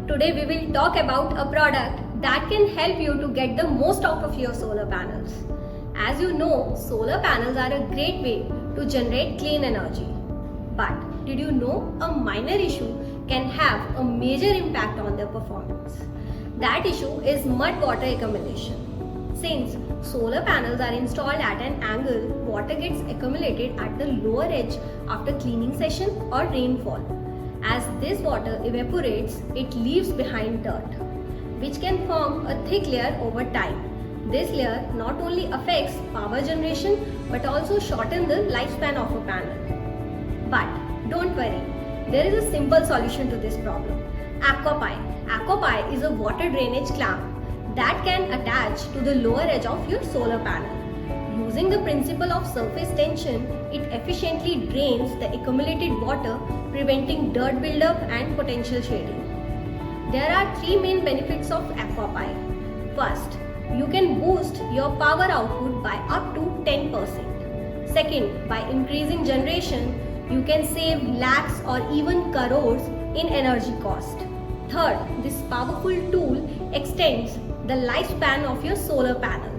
Today we will talk about a product that can help you to get the most out of your solar panels. As you know, solar panels are a great way to generate clean energy. But did you know a minor issue can have a major impact on their performance? That issue is mud water accumulation. Since solar panels are installed at an angle, water gets accumulated at the lower edge after cleaning session or rainfall. As this water evaporates, it leaves behind dirt, which can form a thick layer over time. This layer not only affects power generation but also shortens the lifespan of a panel. But don't worry, there is a simple solution to this problem. Aqua Pi. Aqua Pi is a water drainage clamp that can attach to the lower edge of your solar panel. Using the principle of surface tension, it efficiently drains the accumulated water, preventing dirt buildup and potential shading. There are three main benefits of Aqua Pi. First, you can boost your power output by up to 10%. Second, by increasing generation, you can save lakhs or even crores in energy cost. Third, this powerful tool extends the lifespan of your solar panel.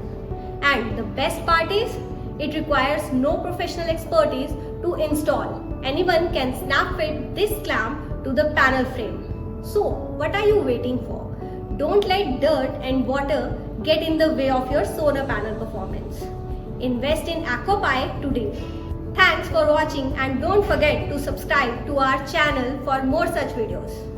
And the best part is, it requires no professional expertise to install. Anyone can snap fit this clamp to the panel frame. So, what are you waiting for? Don't let dirt and water get in the way of your solar panel performance. Invest in Aqua Pi today. Thanks for watching and don't forget to subscribe to our channel for more such videos.